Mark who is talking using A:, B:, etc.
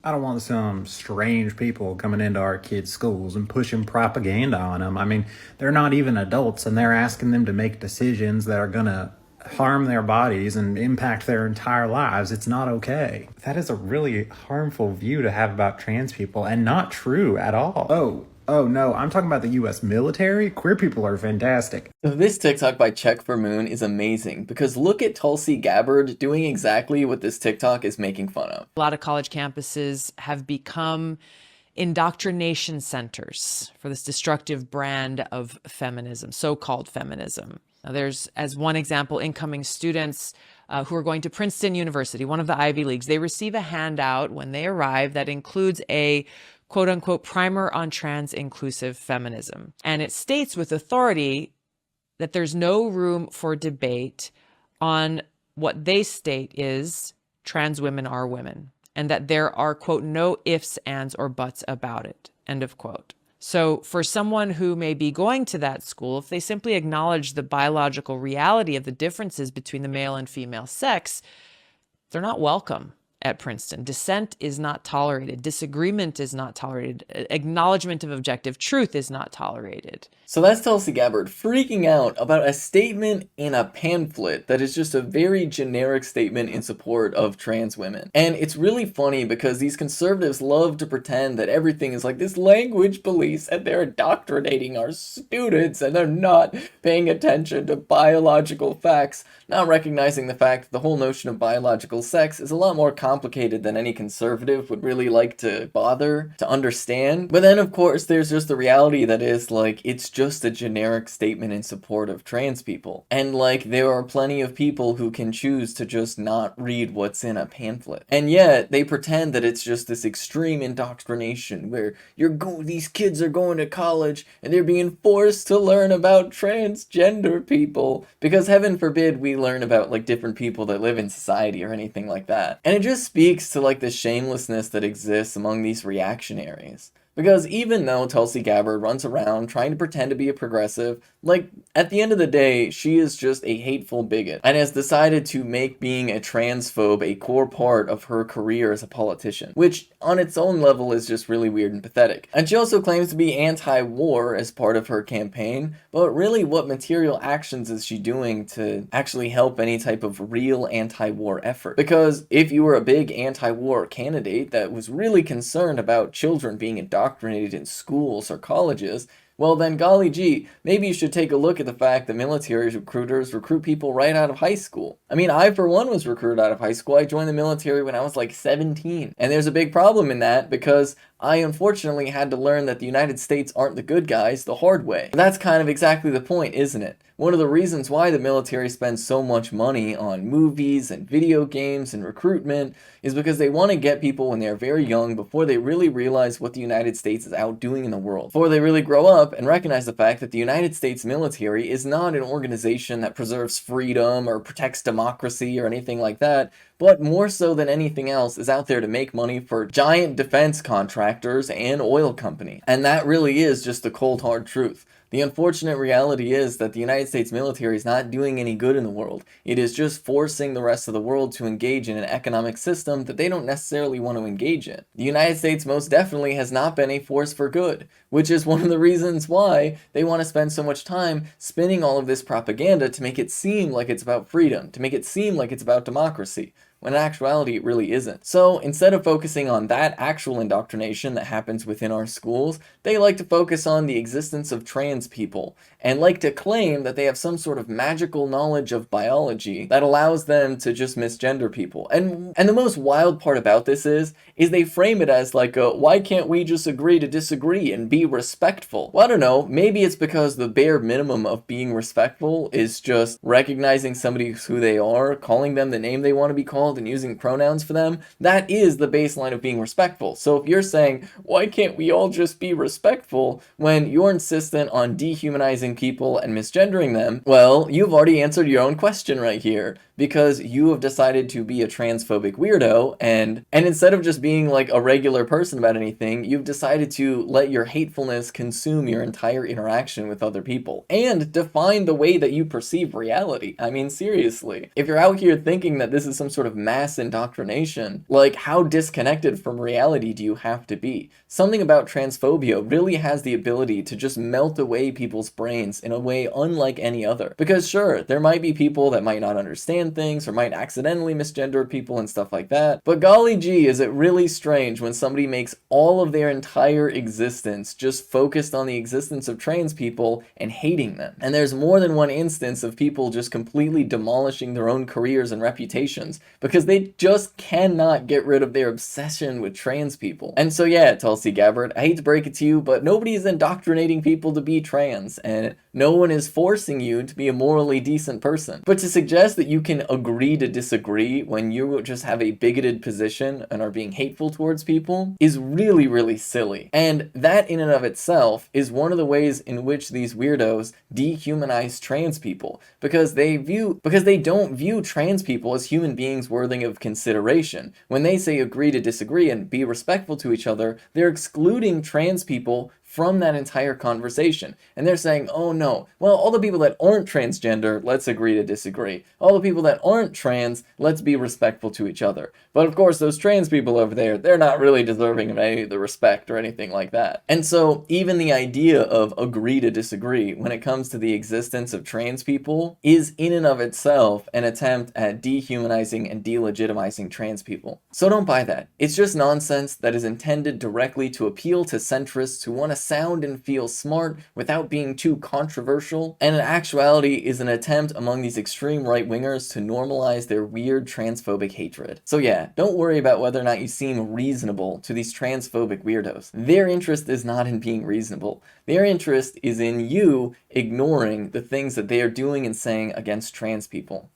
A: I don't want some strange people coming into our kids' schools and pushing propaganda on them. I mean, they're not even adults and they're asking them to make decisions that are going to harm their bodies and impact their entire lives. It's not okay. That is a really harmful view to have about trans people and not true at all. Oh no, I'm talking about the US military. Queer people are fantastic.
B: So this TikTok by Check for Moon is amazing because look at Tulsi Gabbard doing exactly what this TikTok is making fun of.
C: A lot of college campuses have become indoctrination centers for this destructive brand of feminism, so-called feminism. Now, there's, as one example, incoming students who are going to Princeton University, one of the Ivy Leagues. They receive a handout when they arrive that includes a quote unquote primer on trans inclusive feminism. And it states with authority that there's no room for debate on what they state is trans women are women, and that there are, quote, no ifs, ands, or buts about it, end of quote. So for someone who may be going to that school, if they simply acknowledge the biological reality of the differences between the male and female sex, they're not welcome at Princeton. Dissent is not tolerated. Disagreement is not tolerated. Acknowledgement of objective truth is not tolerated.
B: So that's Tulsi Gabbard freaking out about a statement in a pamphlet that is just a very generic statement in support of trans women. And it's really funny because these conservatives love to pretend that everything is like this language police and they're indoctrinating our students and they're not paying attention to biological facts, not recognizing the fact that the whole notion of biological sex is a lot more complicated than any conservative would really like to bother to understand. But then of course there's just the reality that is like, it's just a generic statement in support of trans people. And like, there are plenty of people who can choose to just not read what's in a pamphlet. And yet they pretend that it's just this extreme indoctrination where these kids are going to college and they're being forced to learn about transgender people because heaven forbid we learn about like different people that live in society or anything like that. And it just speaks to like the shamelessness that exists among these reactionaries. Because even though Tulsi Gabbard runs around trying to pretend to be a progressive, like, at the end of the day, she is just a hateful bigot and has decided to make being a transphobe a core part of her career as a politician, which on its own level is just really weird and pathetic. And she also claims to be anti-war as part of her campaign, but really what material actions is she doing to actually help any type of real anti-war effort? Because if you were a big anti-war candidate that was really concerned about children being indoctrinated in schools or colleges, well then golly gee, maybe you should take a look at the fact that military recruiters recruit people right out of high school. I mean, I for one was recruited out of high school. I joined the military when I was like 17. And there's a big problem in that because I unfortunately had to learn that the United States aren't the good guys the hard way. That's kind of exactly the point, isn't it? One of the reasons why the military spends so much money on movies and video games and recruitment is because they want to get people when they're very young before they really realize what the United States is out doing in the world. Before they really grow up and recognize the fact that the United States military is not an organization that preserves freedom or protects democracy or anything like that, but more so than anything else is out there to make money for giant defense contractors and oil company. And that really is just the cold hard truth. The unfortunate reality is that the United States military is not doing any good in the world. It is just forcing the rest of the world to engage in an economic system that they don't necessarily want to engage in. The United States most definitely has not been a force for good, which is one of the reasons why they want to spend so much time spinning all of this propaganda to make it seem like it's about freedom, to make it seem like it's about democracy, when in actuality it really isn't. So instead of focusing on that actual indoctrination that happens within our schools, they like to focus on the existence of trans people and like to claim that they have some sort of magical knowledge of biology that allows them to just misgender people. And the most wild part about this is they frame it as like, why can't we just agree to disagree and be respectful? Well, I don't know, maybe it's because the bare minimum of being respectful is just recognizing somebody who they are, calling them the name they want to be called, and using pronouns for them. That is the baseline of being respectful. So if you're saying, why can't we all just be respectful when you're insistent on dehumanizing people and misgendering them, well, you've already answered your own question right here. because you have decided to be a transphobic weirdo, and instead of just being like a regular person about anything, you've decided to let your hatefulness consume your entire interaction with other people and define the way that you perceive reality. I mean, seriously, if you're out here thinking that this is some sort of mass indoctrination, like, how disconnected from reality do you have to be? Something about transphobia really has the ability to just melt away people's brains in a way unlike any other. Because sure, there might be people that might not understand things or might accidentally misgender people and stuff like that, but golly gee, is it really strange when somebody makes all of their entire existence just focused on the existence of trans people and hating them. And there's more than one instance of people just completely demolishing their own careers and reputations because they just cannot get rid of their obsession with trans people. And so yeah, Tulsi Gabbard, I hate to break it to you, but nobody is indoctrinating people to be trans, and no one is forcing you to be a morally decent person. But to suggest that you can agree to disagree when you just have a bigoted position and are being hateful towards people is really, really silly. And that in and of itself is one of the ways in which these weirdos dehumanize trans people, because they don't view trans people as human beings worthy of consideration. When they say agree to disagree and be respectful to each other, they're excluding trans people from that entire conversation. And they're saying, oh no, well, all the people that aren't transgender, let's agree to disagree. All the people that aren't trans, let's be respectful to each other. But of course, those trans people over there, they're not really deserving of any of the respect or anything like that. And so even the idea of agree to disagree when it comes to the existence of trans people is in and of itself an attempt at dehumanizing and delegitimizing trans people. So don't buy that. It's just nonsense that is intended directly to appeal to centrists who want to sound and feel smart without being too controversial, and in actuality is an attempt among these extreme right-wingers to normalize their weird transphobic hatred. So yeah, don't worry about whether or not you seem reasonable to these transphobic weirdos. Their interest is not in being reasonable. Their interest is in you ignoring the things that they are doing and saying against trans people.